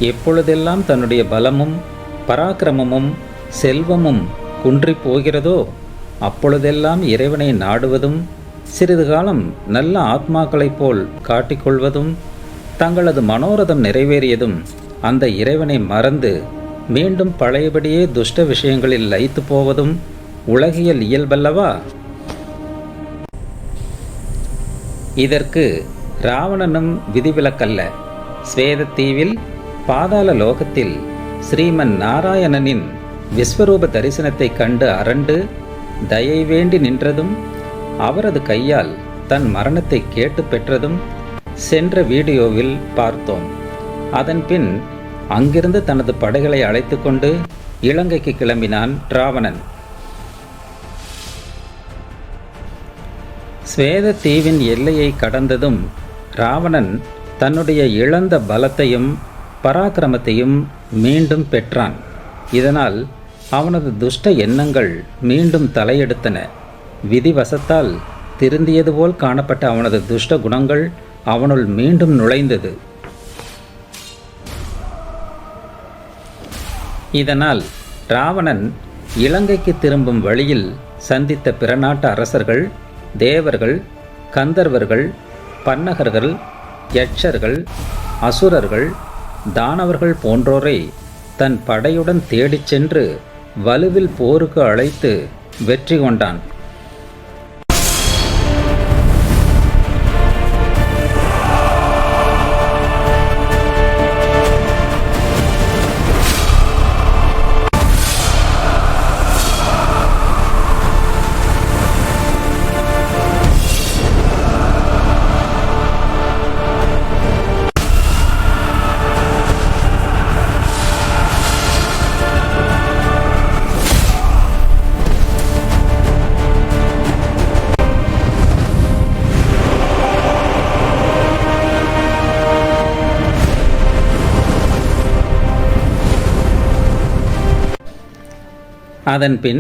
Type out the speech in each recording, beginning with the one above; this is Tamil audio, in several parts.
எப்பொழுதெல்லாம் தன்னுடைய பலமும் பராக்கிரமமும் செல்வமும் குன்றி போகிறதோ அப்பொழுதெல்லாம் இறைவனை நாடுவதும் சிறிது காலம் நல்ல ஆத்மாக்களைப் போல் காட்டிக்கொள்வதும் தங்களது மனோரதம் நிறைவேறியதும் அந்த இறைவனை மறந்து மீண்டும் பழையபடியே துஷ்ட விஷயங்களில் லயித்து போவதும் உலகியல் இயல்பல்லவா? இதற்கு ராவணனும் விதிவிலக்கல்ல. ஸ்வேதத்தீவில் பாதாள லோகத்தில் ஸ்ரீமன் நாராயணனின் விஸ்வரூப தரிசனத்தை கண்டு அரண்டு தயை வேண்டி நின்றதும் அவரது கையால் தன் மரணத்தை கேட்டு பெற்றதும் சென்ற வீடியோவில் பார்த்தோம். அதன்பின் அங்கிருந்து தனது படைகளை அழைத்து கொண்டு இலங்கைக்கு கிளம்பினான் ராவணன். ஸ்வேத தீவின் எல்லையை கடந்ததும் ராவணன் தன்னுடைய இழந்த பலத்தையும் பராக்கிரமத்தையும் மீண்டும் பெற்றான். இதனால் அவனது துஷ்ட எண்ணங்கள் மீண்டும் தலையெடுத்தன. விதிவசத்தால் திருந்தியது போல் காணப்பட்ட அவனது துஷ்ட குணங்கள் அவனுள் மீண்டும் நுழைந்தது. இதனால் ராவணன் இலங்கைக்கு திரும்பும் வழியில் சந்தித்த பிற நாட்டு அரசர்கள், தேவர்கள், கந்தர்வர்கள், பன்னகர்கள், யட்சர்கள், அசுரர்கள், தானவர்கள் போன்றோரை தன் படையுடன் தேடிச் சென்று வலுவில் போருக்கு அழைத்து வெற்றி கொண்டான். அதன்பின்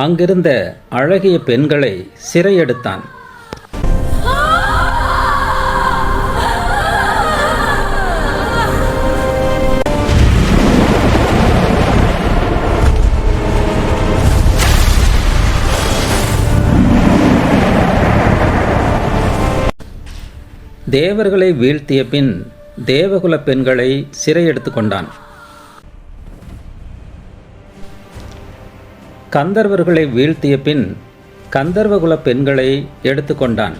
அங்கிருந்த அழகிய பெண்களை சிறையெடுத்தான். தேவர்களை வீழ்த்திய பின் தேவகுல பெண்களை சிறையெடுத்து கொண்டான். கந்தர்வர்களை வீழ்த்திய பின் கந்தர்வகுல பெண்களை எடுத்துக்கொண்டான்.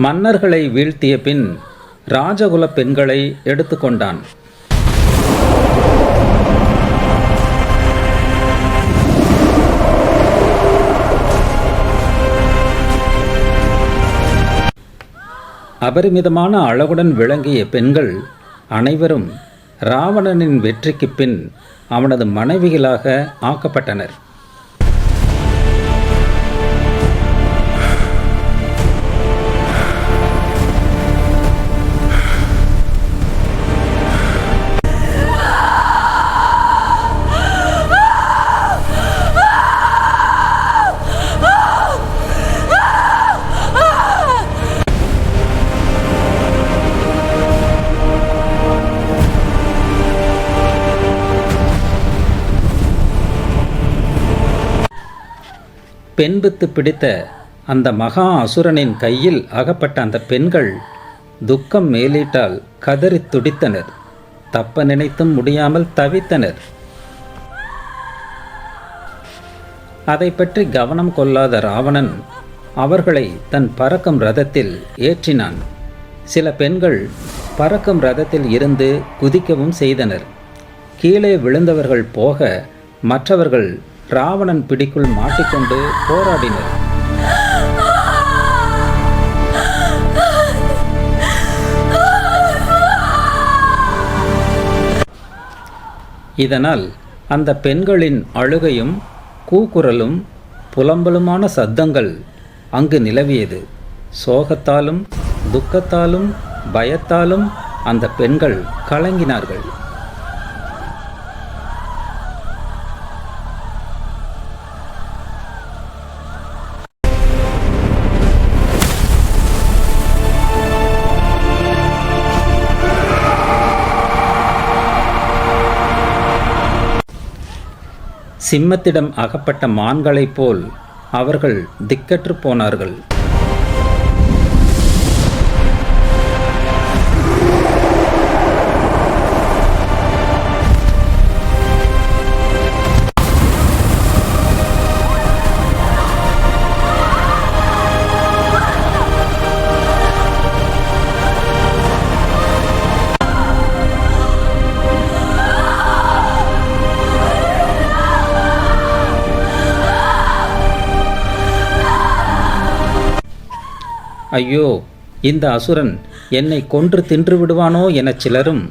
மன்னர்களை வீழ்த்திய பின் ராஜகுல பெண்களை எடுத்துக்கொண்டான். அபரிமிதமான அழகுடன் விளங்கிய பெண்கள் அனைவரும் ராவணனின் வெற்றிக்கு பின் அவனது மனைவிகளாக ஆக்கப்பட்டனர். பெண்பித்து பிடித்த அந்த மகா அசுரனின் கையில் அகப்பட்ட அந்த பெண்கள் துக்கம் மேலீட்டால் கதறி துடித்தனர். தப்ப நினைத்தும் முடியாமல் தவித்தனர். அதை பற்றி கவனம் கொள்ளாத ராவணன் அவர்களை தன் பறக்கும் ரதத்தில் ஏற்றினான். சில பெண்கள் பறக்கும் ரதத்தில் இருந்து குதிக்கவும் செய்தனர். கீழே விழுந்தவர்கள் போக மற்றவர்கள் ராவணன் பிடிக்குள் மாட்டிக்கொண்டு போராடினர். இதனால் அந்த பெண்களின் அழுகையும் கூக்குரலும் புலம்பலுமான சத்தங்கள் அங்கு நிலவியது. சோகத்தாலும் துக்கத்தாலும் பயத்தாலும் அந்த பெண்கள் கலங்கினார்கள். சிம்மத்திடம் அகப்பட்ட மான்களைப் போல் அவர்கள் திக்கற்று போனார்கள். ஐயோ, இந்த அசுரன் என்னை கொன்று தின்று விடுவானோ எனச் சிலரும்,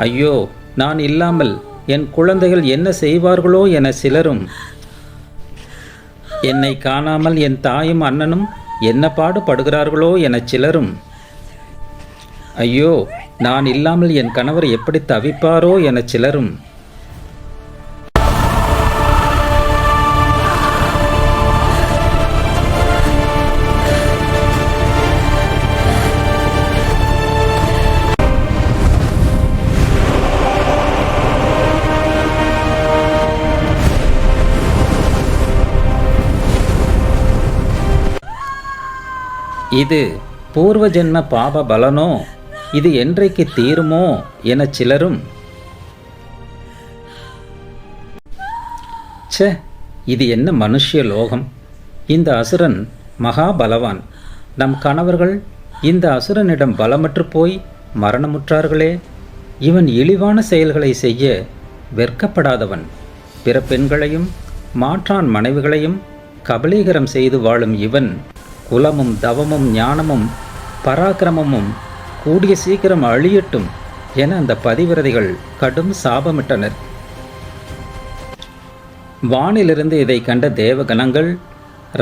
ஐயோ, நான் இல்லாமல் என் குழந்தைகள் என்ன செய்வார்களோ என சிலரும், என்னை காணாமல் என் தாயும் அண்ணனும் என்ன பாடுபடுகிறார்களோ எனச் சிலரும், ஐயோ, நான் இல்லாமல் என் கணவர் எப்படி தவிப்பாரோ எனச் சிலரும், இது பூர்வ ஜென்ம பாப பலனோ, இது என்றைக்கு தீருமோ எனச் சிலரும், ச்சே, இது என்ன மனுஷ்ய லோகம், இந்த அசுரன் மகாபலவான், நம் கணவர்கள் இந்த அசுரனிடம் பலமற்று போய் மரணமுற்றார்களே, இவன் இழிவான செயல்களை செய்ய வெட்கப்படாதவன், பிற பெண்களையும் மாற்றான் மனைவிகளையும் கபலீகரம் செய்து வாழும் இவன் குலமும் தவமும் ஞானமும் பராக்கிரமமும் கூடிய சீக்கிரம் அழியட்டும் என அந்த பதிவிரதைகள் கடும் சாபமிட்டனர். வானிலிருந்து இதை கண்ட தேவகணங்கள்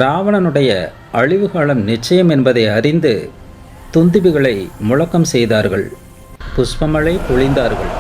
ராவணனுடைய அழிவுகாலம் நிச்சயம் என்பதை அறிந்து துந்துபிகளை முழக்கம் செய்தார்கள், புஷ்பமழை பொழிந்தார்கள்.